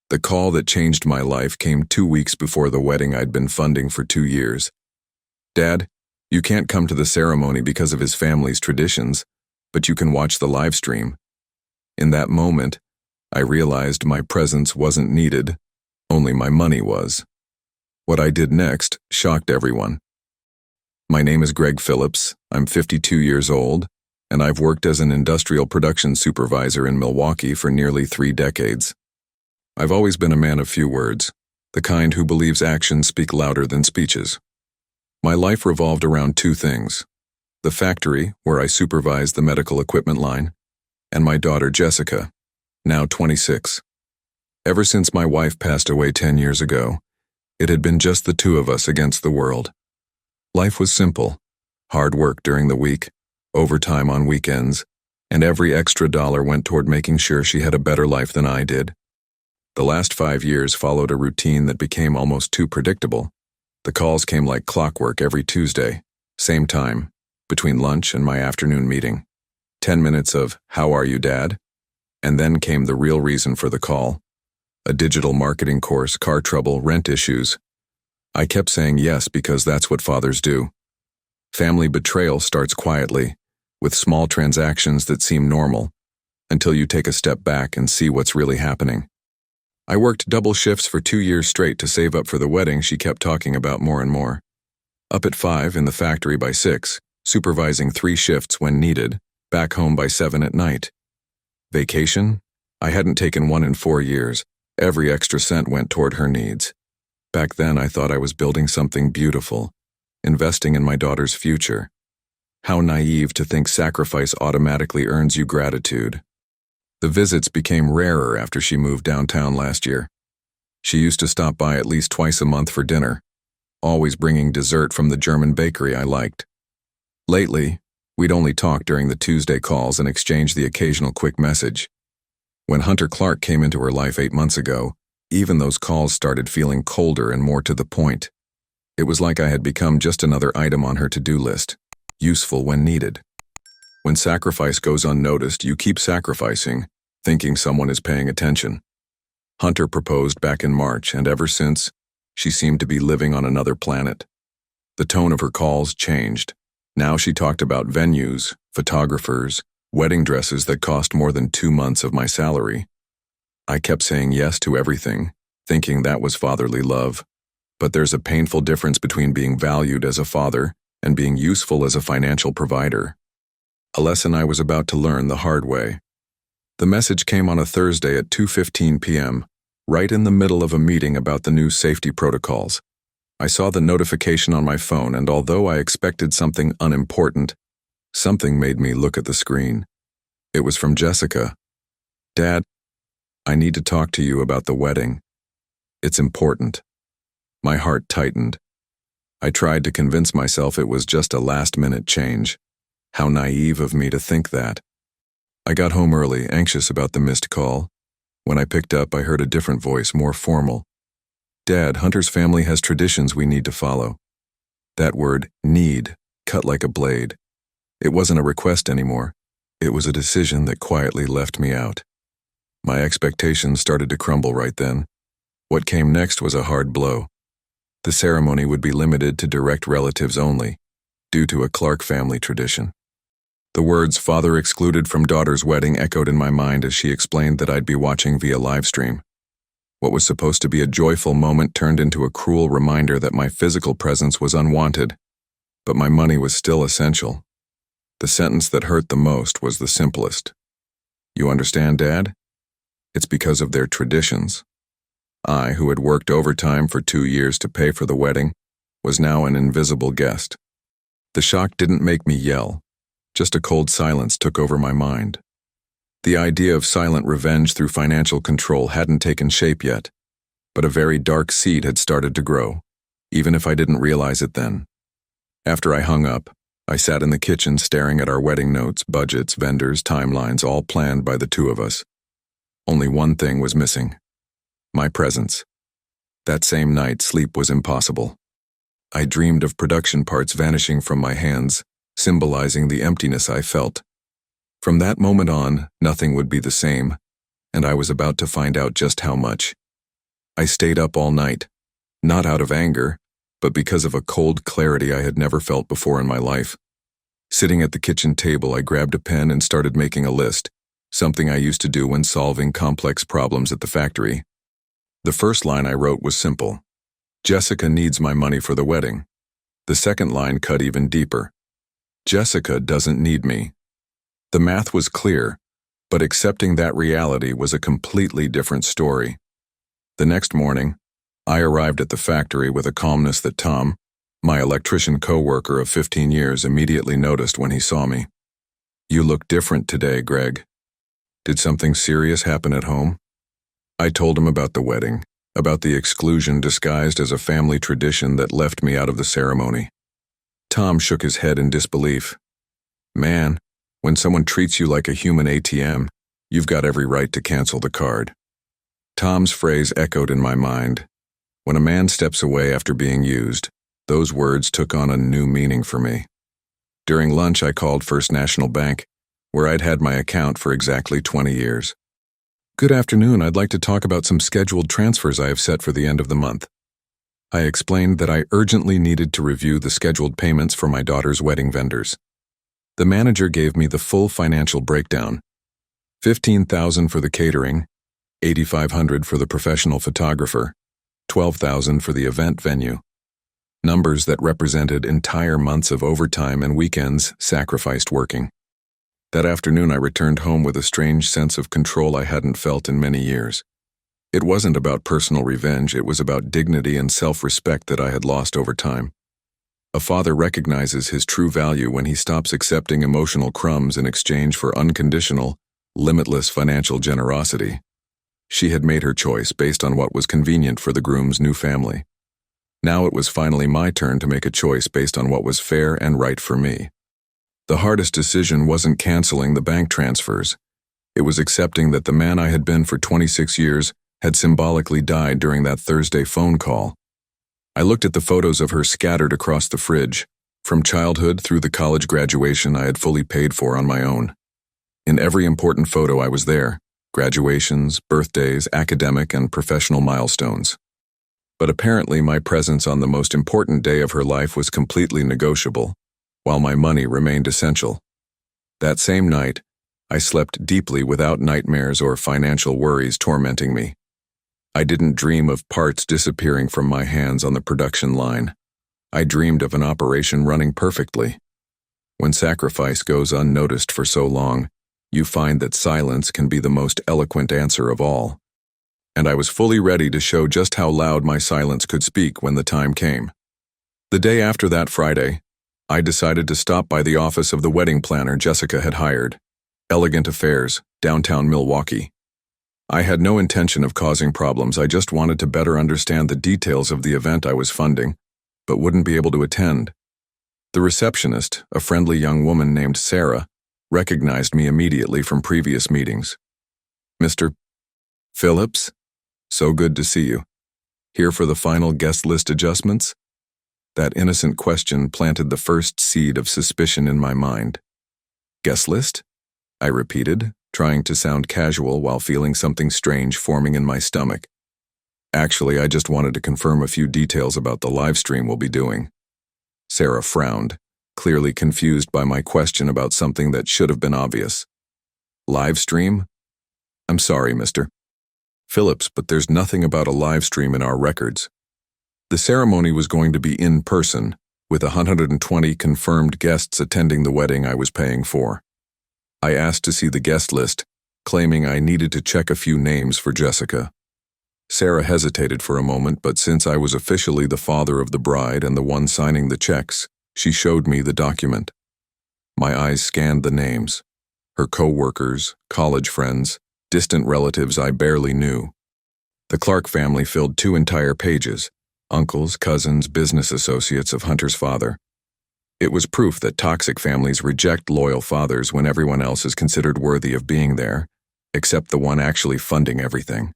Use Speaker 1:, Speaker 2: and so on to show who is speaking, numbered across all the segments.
Speaker 1: The call that changed my life came 2 weeks before the wedding I'd been funding for 2 years. "Dad, you can't come to the ceremony because of his family's traditions, but you can watch the live stream." In that moment, I realized my presence wasn't needed, only my money was. What I did next shocked everyone. My name is Greg Phillips, I'm 52 years old, and I've worked as an industrial production supervisor in Milwaukee for nearly 3 decades. I've always been a man of few words, the kind who believes actions speak louder than speeches. My life revolved around 2 things: the factory, where I supervised the medical equipment line, and my daughter Jessica, now 26. Ever since my wife passed away 10 years ago, it had been just the 2 of us against the world. Life was simple: hard work during the week, overtime on weekends, and every extra dollar went toward making sure she had a better life than I did. The last 5 years followed a routine that became almost too predictable. The calls came like clockwork every Tuesday, same time, between lunch and my afternoon meeting. 10 minutes of, "How are you, Dad?" And then came the real reason for the call: a digital marketing course, car trouble, rent issues. I kept saying yes because that's what fathers do. Family betrayal starts quietly, with small transactions that seem normal, until you take a step back and see what's really happening. I worked double shifts for 2 years straight to save up for the wedding she kept talking about more and more. Up at 5 in the factory by 6, supervising 3 shifts when needed, back home by 7 at night. Vacation? I hadn't taken one in 4 years. Every extra cent went toward her needs. Back then I thought I was building something beautiful, investing in my daughter's future. How naive to think sacrifice automatically earns you gratitude. The visits became rarer after she moved downtown last year. She used to stop by at least twice a month for dinner, always bringing dessert from the German bakery I liked. Lately, we'd only talk during the Tuesday calls and exchange the occasional quick message. When Hunter Clark came into her life 8 months ago, even those calls started feeling colder and more to the point. It was like I had become just another item on her to-do list, useful when needed. When sacrifice goes unnoticed, you keep sacrificing, thinking someone is paying attention. Hunter proposed back in March, and ever since, she seemed to be living on another planet. The tone of her calls changed. Now she talked about venues, photographers, wedding dresses that cost more than 2 months of my salary. I kept saying yes to everything, thinking that was fatherly love. But there's a painful difference between being valued as a father and being useful as a financial provider. A lesson I was about to learn the hard way. The message came on a Thursday at 2:15 p.m., right in the middle of a meeting about the new safety protocols. I saw the notification on my phone, and although I expected something unimportant, something made me look at the screen. It was from Jessica. "Dad, I need to talk to you about the wedding. It's important." My heart tightened. I tried to convince myself it was just a last-minute change. How naive of me to think that. I got home early, anxious about the missed call. When I picked up, I heard a different voice, more formal. "Dad, Hunter's family has traditions we need to follow." That word, need, cut like a blade. It wasn't a request anymore. It was a decision that quietly left me out. My expectations started to crumble right then. What came next was a hard blow. The ceremony would be limited to direct relatives only, due to a Clark family tradition. The words "father excluded from daughter's wedding" echoed in my mind as she explained that I'd be watching via livestream. What was supposed to be a joyful moment turned into a cruel reminder that my physical presence was unwanted, but my money was still essential. The sentence that hurt the most was the simplest. "You understand, Dad? It's because of their traditions." I, who had worked overtime for 2 years to pay for the wedding, was now an invisible guest. The shock didn't make me yell. Just a cold silence took over my mind. The idea of silent revenge through financial control hadn't taken shape yet, but a very dark seed had started to grow, even if I didn't realize it then. After I hung up, I sat in the kitchen staring at our wedding notes, budgets, vendors, timelines, all planned by the 2 of us. Only one thing was missing: my presence. That same night, sleep was impossible. I dreamed of production parts vanishing from my hands, symbolizing the emptiness I felt. From that moment on, nothing would be the same, and I was about to find out just how much. I stayed up all night, not out of anger, but because of a cold clarity I had never felt before in my life. Sitting at the kitchen table, I grabbed a pen and started making a list, something I used to do when solving complex problems at the factory. The first line I wrote was simple: Jessica needs my money for the wedding. The second line cut even deeper: Jessica doesn't need me. The math was clear, but accepting that reality was a completely different story. The next morning, I arrived at the factory with a calmness that Tom, my electrician co-worker of 15 years, immediately noticed when he saw me. "You look different today, Greg. Did something serious happen at home?" I told him about the wedding, about the exclusion disguised as a family tradition that left me out of the ceremony. Tom shook his head in disbelief. "Man, when someone treats you like a human ATM, you've got every right to cancel the card." Tom's phrase echoed in my mind. When a man steps away after being used, those words took on a new meaning for me. During lunch, I called First National Bank, where I'd had my account for exactly 20 years. "Good afternoon, I'd like to talk about some scheduled transfers I have set for the end of the month." I explained that I urgently needed to review the scheduled payments for my daughter's wedding vendors. The manager gave me the full financial breakdown: $15,000 for the catering, $8,500 for the professional photographer, $12,000 for the event venue. Numbers that represented entire months of overtime and weekends sacrificed working. That afternoon, I returned home with a strange sense of control I hadn't felt in many years. It wasn't about personal revenge, it was about dignity and self-respect that I had lost over time. A father recognizes his true value when he stops accepting emotional crumbs in exchange for unconditional, limitless financial generosity. She had made her choice based on what was convenient for the groom's new family. Now it was finally my turn to make a choice based on what was fair and right for me. The hardest decision wasn't canceling the bank transfers. It was accepting that the man I had been for 26 years had symbolically died during that Thursday phone call. I looked at the photos of her scattered across the fridge, from childhood through the college graduation I had fully paid for on my own. In every important photo I was there: graduations, birthdays, academic and professional milestones. But apparently my presence on the most important day of her life was completely negotiable, while my money remained essential. That same night, I slept deeply without nightmares or financial worries tormenting me. I didn't dream of parts disappearing from my hands on the production line. I dreamed of an operation running perfectly. When sacrifice goes unnoticed for so long, you find that silence can be the most eloquent answer of all. And I was fully ready to show just how loud my silence could speak when the time came. The day after that Friday, I decided to stop by the office of the wedding planner Jessica had hired, Elegant Affairs, downtown Milwaukee. I had no intention of causing problems, I just wanted to better understand the details of the event I was funding, but wouldn't be able to attend. The receptionist, a friendly young woman named Sarah, recognized me immediately from previous meetings. "Mr. Phillips? So good to see you. Here for the final guest list adjustments?" That innocent question planted the first seed of suspicion in my mind. "Guest list?" I repeated, trying to sound casual while feeling something strange forming in my stomach. "Actually, I just wanted to confirm a few details about the live stream we'll be doing." Sarah frowned, clearly confused by my question about something that should have been obvious. "Live stream? I'm sorry, Mr. Phillips, but there's nothing about a live stream in our records. The ceremony was going to be in person, with 120 confirmed guests attending the wedding I was paying for. I asked to see the guest list, claiming I needed to check a few names for Jessica. Sarah hesitated for a moment, but since I was officially the father of the bride and the one signing the checks, she showed me the document. My eyes scanned the names: her co-workers, college friends, distant relatives I barely knew. The Clark family filled 2 entire pages: uncles, cousins, business associates of Hunter's father. It was proof that toxic families reject loyal fathers when everyone else is considered worthy of being there, except the one actually funding everything.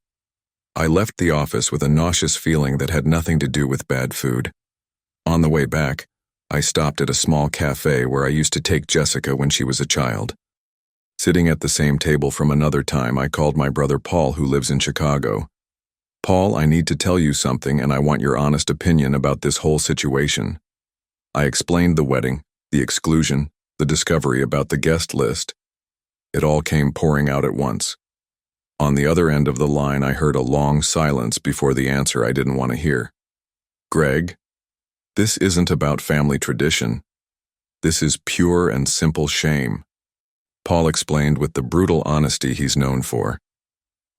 Speaker 1: I left the office with a nauseous feeling that had nothing to do with bad food. On the way back, I stopped at a small cafe where I used to take Jessica when she was a child. Sitting at the same table from another time, I called my brother Paul, who lives in Chicago. Paul, I need to tell you something and I want your honest opinion about this whole situation. I explained the wedding, the exclusion, the discovery about the guest list. It all came pouring out at once. On the other end of the line, I heard a long silence before the answer I didn't want to hear. Greg, this isn't about family tradition. This is pure and simple shame. Paul explained with the brutal honesty he's known for.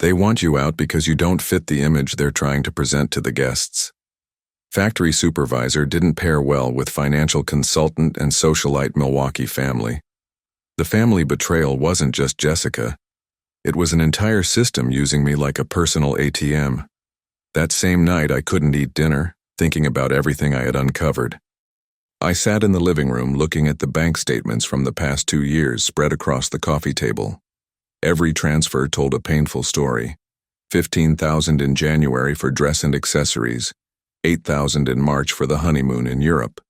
Speaker 1: They want you out because you don't fit the image they're trying to present to the guests. Factory supervisor didn't pair well with financial consultant and socialite Milwaukee family. The family betrayal wasn't just Jessica. It was an entire system using me like a personal ATM. That same night I couldn't eat dinner, thinking about everything I had uncovered. I sat in the living room looking at the bank statements from the past 2 years spread across the coffee table. Every transfer told a painful story. $15,000 in January for dress and accessories, $8,000 in March for the honeymoon in Europe,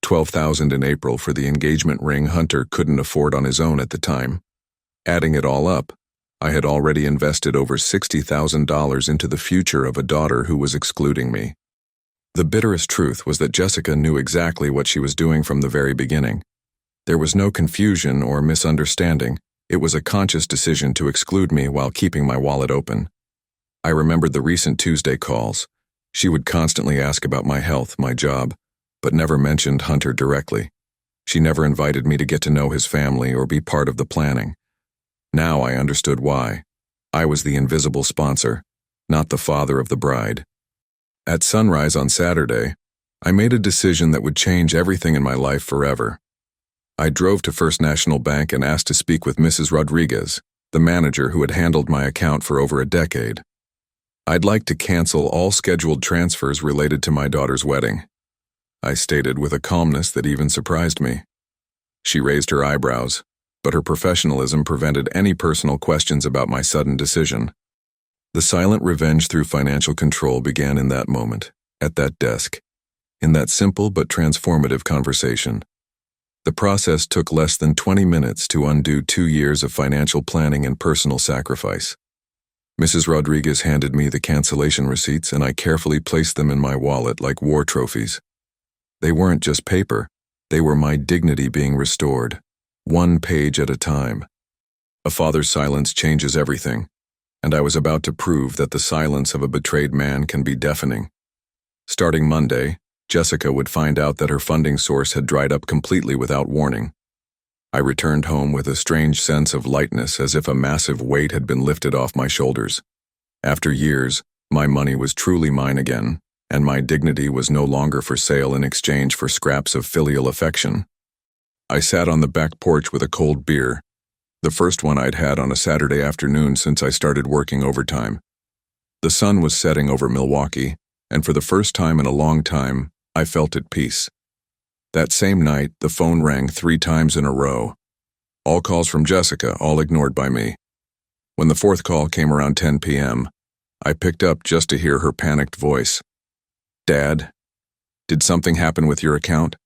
Speaker 1: $12,000 in April for the engagement ring Hunter couldn't afford on his own at the time. Adding it all up, I had already invested over $60,000 into the future of a daughter who was excluding me. The bitterest truth was that Jessica knew exactly what she was doing from the very beginning. There was no confusion or misunderstanding. It was a conscious decision to exclude me while keeping my wallet open. I remembered the recent Tuesday calls. She would constantly ask about my health, my job, but never mentioned Hunter directly. She never invited me to get to know his family or be part of the planning. Now I understood why. I was the invisible sponsor, not the father of the bride. At sunrise on Saturday, I made a decision that would change everything in my life forever. I drove to First National Bank and asked to speak with Mrs. Rodriguez, the manager who had handled my account for over a decade. I'd like to cancel all scheduled transfers related to my daughter's wedding, I stated with a calmness that even surprised me. She raised her eyebrows, but her professionalism prevented any personal questions about my sudden decision. The silent revenge through financial control began in that moment, at that desk, in that simple but transformative conversation. The process took less than 20 minutes to undo 2 years of financial planning and personal sacrifice. Mrs. Rodriguez handed me the cancellation receipts and I carefully placed them in my wallet like war trophies. They weren't just paper, they were my dignity being restored, 1 page at a time. A father's silence changes everything, and I was about to prove that the silence of a betrayed man can be deafening. Starting Monday, Jessica would find out that her funding source had dried up completely without warning. I returned home with a strange sense of lightness, as if a massive weight had been lifted off my shoulders. After years, my money was truly mine again, and my dignity was no longer for sale in exchange for scraps of filial affection. I sat on the back porch with a cold beer, the first one I'd had on a Saturday afternoon since I started working overtime. The sun was setting over Milwaukee, and for the first time in a long time, I felt at peace. That same night, the phone rang 3 times in a row. All calls from Jessica, all ignored by me. When the 4th call came around 10 p.m., I picked up just to hear her panicked voice. Dad, did something happen with your account?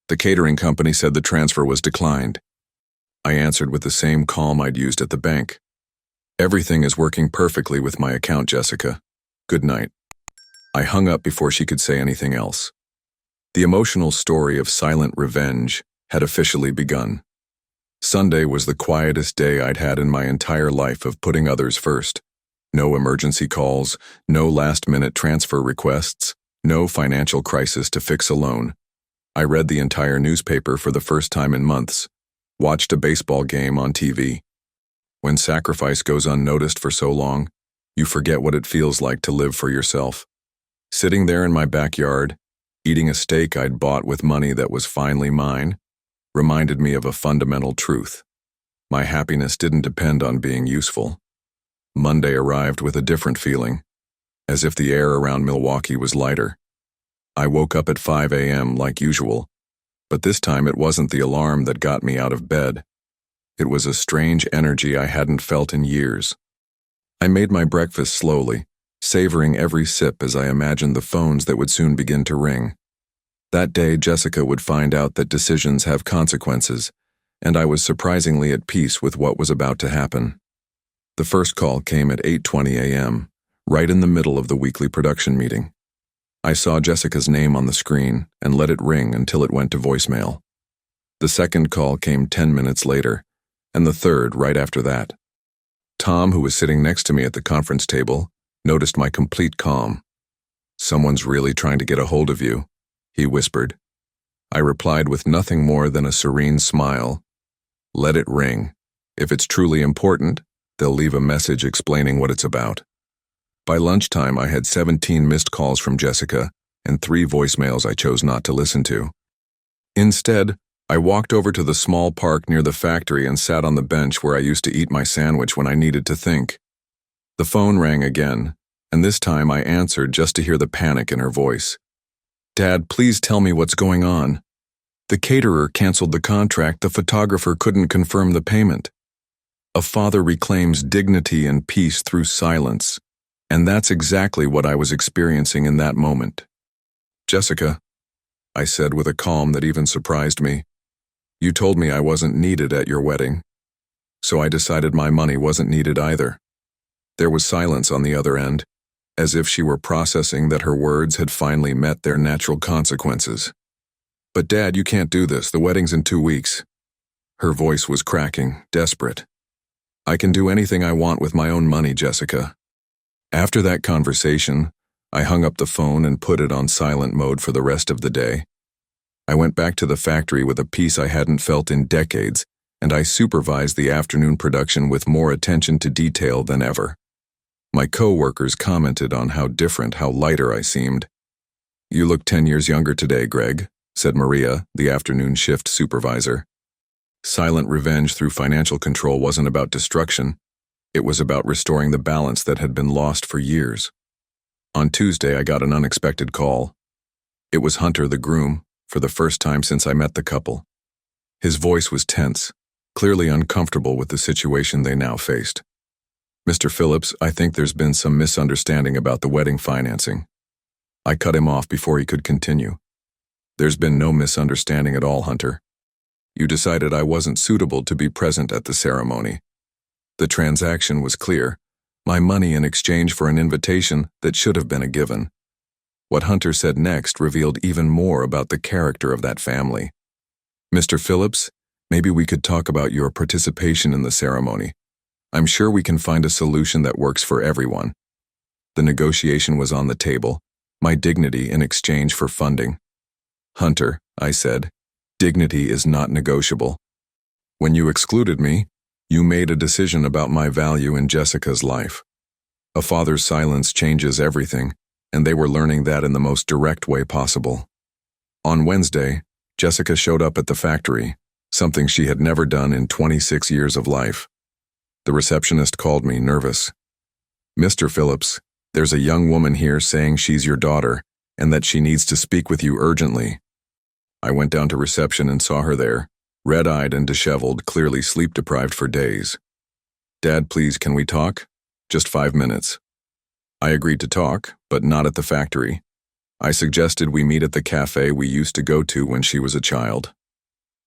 Speaker 1: The catering company said the transfer was declined. I answered with the same calm I'd used at the bank. Everything is working perfectly with my account, Jessica. Good night. I hung up before she could say anything else. The emotional story of silent revenge had officially begun. Sunday was the quietest day I'd had in my entire life of putting others first. No emergency calls, no last-minute transfer requests, no financial crisis to fix alone. I read the entire newspaper for the first time in months, watched a baseball game on TV. When sacrifice goes unnoticed for so long, you forget what it feels like to live for yourself. Sitting there in my backyard, eating a steak I'd bought with money that was finally mine, reminded me of a fundamental truth. My happiness didn't depend on being useful. Monday arrived with a different feeling, as if the air around Milwaukee was lighter. I woke up at 5 a.m. like usual, but this time it wasn't the alarm that got me out of bed. It was a strange energy I hadn't felt in years. I made my breakfast slowly, savoring every sip as I imagined the phones that would soon begin to ring. That day, Jessica would find out that decisions have consequences, and I was surprisingly at peace with what was about to happen. The first call came at 8:20 a.m., right in the middle of the weekly production meeting. I saw Jessica's name on the screen and let it ring until it went to voicemail. The second call came 10 minutes later, and the third right after that. Tom, who was sitting next to me at the conference table, noticed my complete calm. "Someone's really trying to get a hold of you," he whispered. I replied with nothing more than a serene smile. "Let it ring. If it's truly important, they'll leave a message explaining what it's about." By lunchtime, I had 17 missed calls from Jessica and 3 voicemails I chose not to listen to. Instead, I walked over to the small park near the factory and sat on the bench where I used to eat my sandwich when I needed to think. The phone rang again, and this time I answered just to hear the panic in her voice. "Dad, please tell me what's going on. The caterer canceled the contract, the photographer couldn't confirm the payment." A father reclaims dignity and peace through silence, and that's exactly what I was experiencing in that moment. "Jessica," I said with a calm that even surprised me, "you told me I wasn't needed at your wedding, so I decided my money wasn't needed either." There was silence on the other end, as if she were processing that her words had finally met their natural consequences. "But Dad, you can't do this. The wedding's in 2 weeks. Her voice was cracking, desperate. "I can do anything I want with my own money, Jessica." After that conversation, I hung up the phone and put it on silent mode for the rest of the day. I went back to the factory with a peace I hadn't felt in decades, and I supervised the afternoon production with more attention to detail than ever. My co-workers commented on how different, how lighter I seemed. "You look 10 years younger today, Greg," said Maria, the afternoon shift supervisor. Silent revenge through financial control wasn't about destruction. It was about restoring the balance that had been lost for years. On Tuesday, I got an unexpected call. It was Hunter, the groom, for the first time since I met the couple. His voice was tense, clearly uncomfortable with the situation they now faced. "Mr. Phillips, I think there's been some misunderstanding about the wedding financing." I cut him off before he could continue. "There's been no misunderstanding at all, Hunter. You decided I wasn't suitable to be present at the ceremony. The transaction was clear. My money in exchange for an invitation that should have been a given." What Hunter said next revealed even more about the character of that family. "Mr. Phillips, maybe we could talk about your participation in the ceremony. I'm sure we can find a solution that works for everyone." The negotiation was on the table, my dignity in exchange for funding. "Hunter," I said, "dignity is not negotiable. When you excluded me, you made a decision about my value in Jessica's life. A father's silence changes everything, and they were learning that in the most direct way possible." On Wednesday, Jessica showed up at the factory, something she had never done in 26 years of life. The receptionist called me, nervous. "Mr. Phillips, there's a young woman here saying she's your daughter and that she needs to speak with you urgently." I went down to reception and saw her there, red-eyed and disheveled, clearly sleep-deprived for days. "Dad, please, can we talk? Just 5 minutes." I agreed to talk, but not at the factory. I suggested we meet at the cafe we used to go to when she was a child.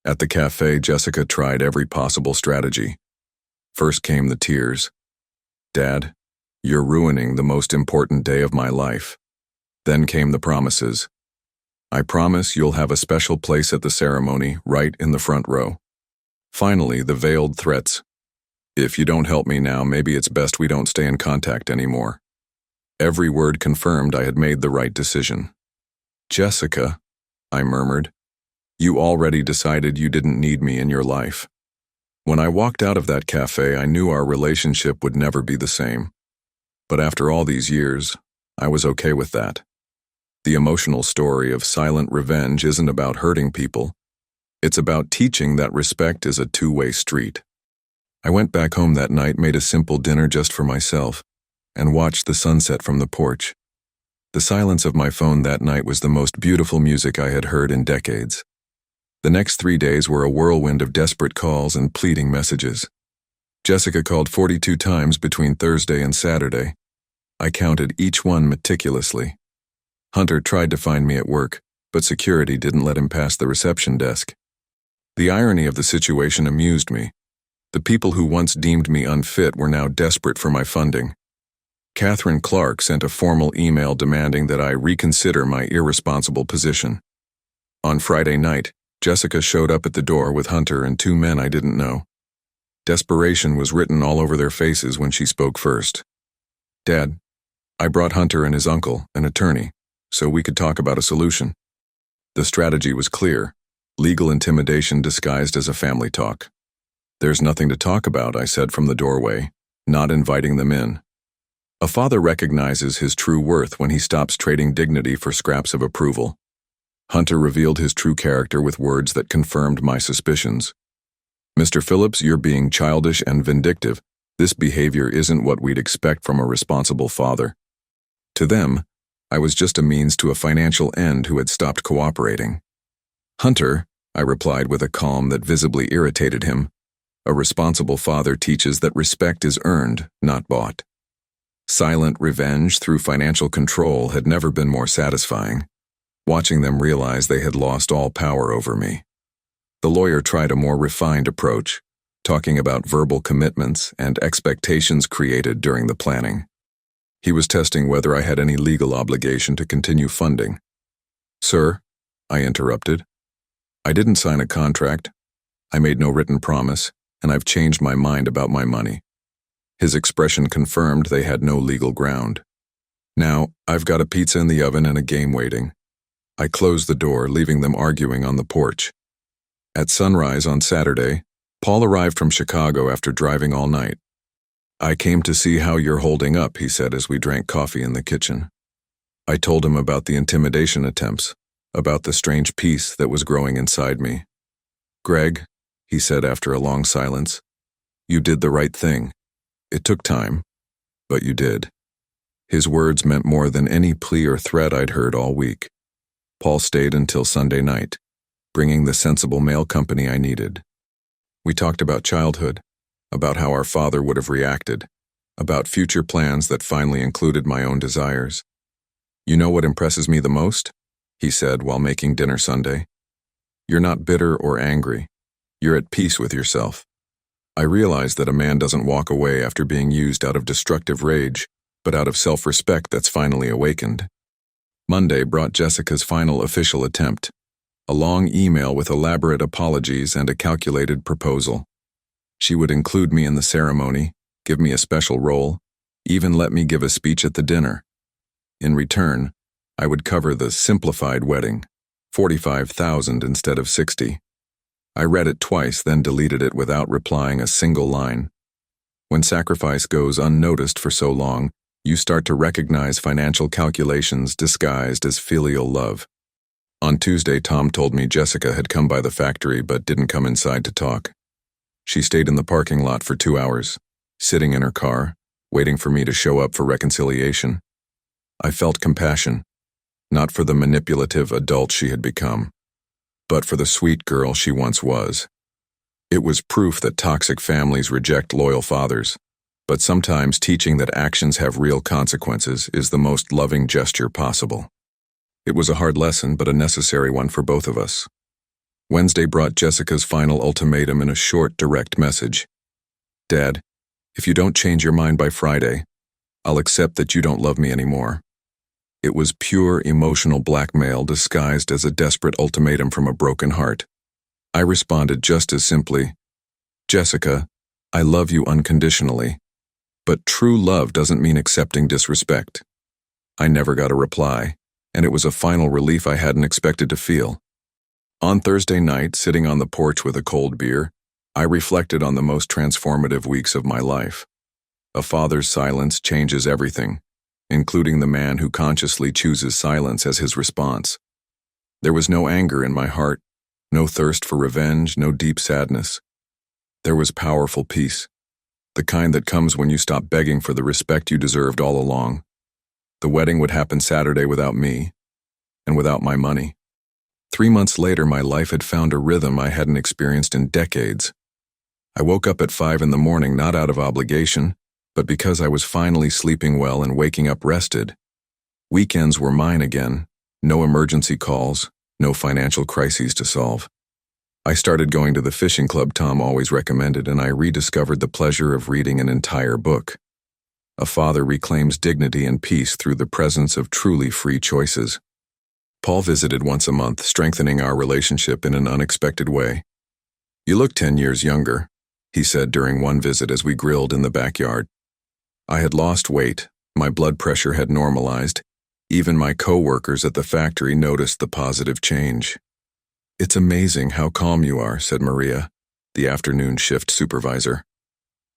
Speaker 1: At the cafe, Jessica tried every possible strategy. First came the tears. "Dad, you're ruining the most important day of my life." Then came the promises. "I promise you'll have a special place at the ceremony, right in the front row." Finally, the veiled threats. "If you don't help me now, maybe it's best we don't stay in contact anymore." Every word confirmed I had made the right decision. "Jessica," I murmured, "you already decided you didn't need me in your life." When I walked out of that cafe, I knew our relationship would never be the same. But after all these years, I was okay with that. The emotional story of silent revenge isn't about hurting people. It's about teaching that respect is a two-way street. I went back home that night, made a simple dinner just for myself, and watched the sunset from the porch. The silence of my phone that night was the most beautiful music I had heard in decades. The next 3 days were a whirlwind of desperate calls and pleading messages. Jessica called 42 times between Thursday and Saturday. I counted each one meticulously. Hunter tried to find me at work, but security didn't let him past the reception desk. The irony of the situation amused me. The people who once deemed me unfit were now desperate for my funding. Catherine Clark sent a formal email demanding that I reconsider my irresponsible position. On Friday night, Jessica showed up at the door with Hunter and two men I didn't know. Desperation was written all over their faces when she spoke first. "Dad, I brought Hunter and his uncle, an attorney, so we could talk about a solution." The strategy was clear: legal intimidation disguised as a family talk. "There's nothing to talk about," I said from the doorway, not inviting them in. A father recognizes his true worth when he stops trading dignity for scraps of approval. Hunter revealed his true character with words that confirmed my suspicions. "Mr. Phillips, you're being childish and vindictive. This behavior isn't what we'd expect from a responsible father." To them, I was just a means to a financial end who had stopped cooperating. "Hunter," I replied with a calm that visibly irritated him, "a responsible father teaches that respect is earned, not bought." Silent revenge through financial control had never been more satisfying, watching them realize they had lost all power over me. The lawyer tried a more refined approach, talking about verbal commitments and expectations created during the planning. He was testing whether I had any legal obligation to continue funding. "Sir," I interrupted, "I didn't sign a contract. I made no written promise, and I've changed my mind about my money." His expression confirmed they had no legal ground. "Now, I've got a pizza in the oven and a game waiting." I closed the door, leaving them arguing on the porch. At sunrise on Saturday, Paul arrived from Chicago after driving all night. "I came to see how you're holding up," he said as we drank coffee in the kitchen. I told him about the intimidation attempts, about the strange peace that was growing inside me. "Greg," he said after a long silence, "you did the right thing. It took time, but you did." His words meant more than any plea or threat I'd heard all week. Paul stayed until Sunday night, bringing the sensible mail company I needed. We talked about childhood, about how our father would have reacted, about future plans that finally included my own desires. "You know what impresses me the most?" he said while making dinner Sunday. "You're not bitter or angry. You're at peace with yourself." I realized that a man doesn't walk away after being used out of destructive rage, but out of self-respect that's finally awakened. Monday brought Jessica's final official attempt, a long email with elaborate apologies and a calculated proposal. She would include me in the ceremony, give me a special role, even let me give a speech at the dinner. In return, I would cover the simplified wedding, $45,000 instead of $60,000. I read it twice, then deleted it without replying a single line. When sacrifice goes unnoticed for so long, you start to recognize financial calculations disguised as filial love. On Tuesday, Tom told me Jessica had come by the factory but didn't come inside to talk. She stayed in the parking lot for 2 hours, sitting in her car, waiting for me to show up for reconciliation. I felt compassion, not for the manipulative adult she had become, but for the sweet girl she once was. It was proof that toxic families reject loyal fathers, but sometimes teaching that actions have real consequences is the most loving gesture possible. It was a hard lesson, but a necessary one for both of us. Wednesday brought Jessica's final ultimatum in a short, direct message. "Dad, if you don't change your mind by Friday, I'll accept that you don't love me anymore." It was pure emotional blackmail disguised as a desperate ultimatum from a broken heart. I responded just as simply, "Jessica, I love you unconditionally, but true love doesn't mean accepting disrespect." I never got a reply, and it was a final relief I hadn't expected to feel. On Thursday night, sitting on the porch with a cold beer, I reflected on the most transformative weeks of my life. A father's silence changes everything, including the man who consciously chooses silence as his response. There was no anger in my heart, no thirst for revenge, no deep sadness. There was powerful peace, the kind that comes when you stop begging for the respect you deserved all along. The wedding would happen Saturday without me, and without my money. 3 months later, my life had found a rhythm I hadn't experienced in decades. I woke up at 5 in the morning not out of obligation, but because I was finally sleeping well and waking up rested. Weekends were mine again, no emergency calls, no financial crises to solve. I started going to the fishing club Tom always recommended, and I rediscovered the pleasure of reading an entire book. A father reclaims dignity and peace through the presence of truly free choices. Paul visited once a month, strengthening our relationship in an unexpected way. "You look 10 years younger," he said during one visit as we grilled in the backyard. I had lost weight, my blood pressure had normalized. Even my co-workers at the factory noticed the positive change. "It's amazing how calm you are," said Maria, the afternoon shift supervisor.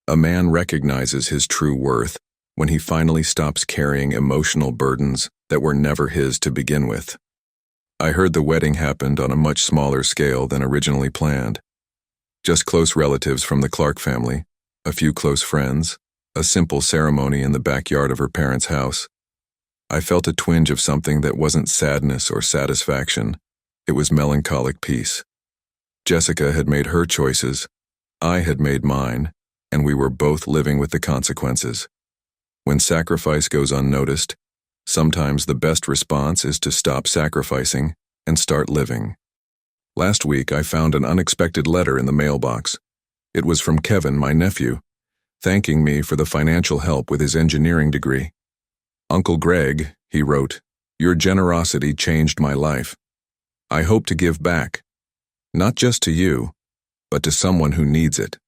Speaker 1: A man recognizes his true worth when he finally stops carrying emotional burdens that were never his to begin with. I heard the wedding happened on a much smaller scale than originally planned. Just close relatives from the Clark family, a few close friends, a simple ceremony in the backyard of her parents' house. I felt a twinge of something that wasn't sadness or satisfaction. It was melancholic peace. Jessica had made her choices, I had made mine, and we were both living with the consequences. When sacrifice goes unnoticed, sometimes the best response is to stop sacrificing and start living. Last week, I found an unexpected letter in the mailbox. It was from Kevin, my nephew, thanking me for the financial help with his engineering degree. "Uncle Greg," he wrote, "your generosity changed my life. I hope to give back, not just to you, but to someone who needs it."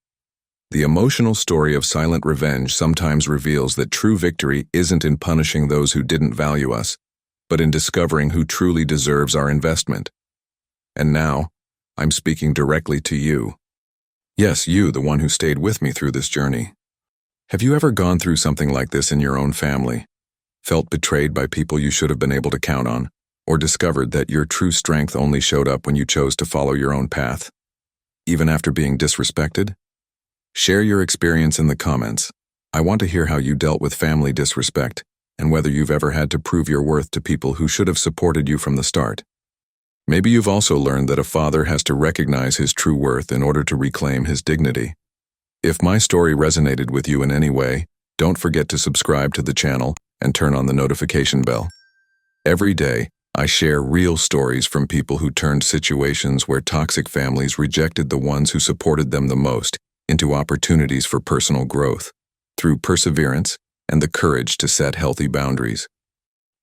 Speaker 1: The emotional story of silent revenge sometimes reveals that true victory isn't in punishing those who didn't value us, but in discovering who truly deserves our investment. And now, I'm speaking directly to you. Yes, you, the one who stayed with me through this journey. Have you ever gone through something like this in your own family? Felt betrayed by people you should have been able to count on, or discovered that your true strength only showed up when you chose to follow your own path, even after being disrespected? Share your experience in the comments. I want to hear how you dealt with family disrespect, and whether you've ever had to prove your worth to people who should have supported you from the start. Maybe you've also learned that a father has to recognize his true worth in order to reclaim his dignity. If my story resonated with you in any way, don't forget to subscribe to the channel and turn on the notification bell. Every day, I share real stories from people who turned situations where toxic families rejected the ones who supported them the most into opportunities for personal growth, through perseverance and the courage to set healthy boundaries.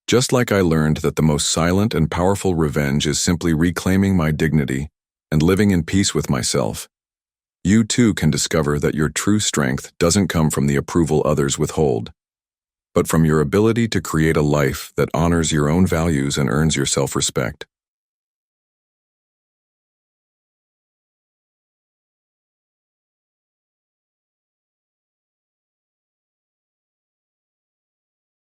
Speaker 1: Just like I learned that the most silent and powerful revenge is simply reclaiming my dignity and living in peace with myself, you too can discover that your true strength doesn't come from the approval others withhold, but from your ability to create a life that honors your own values and earns your self-respect.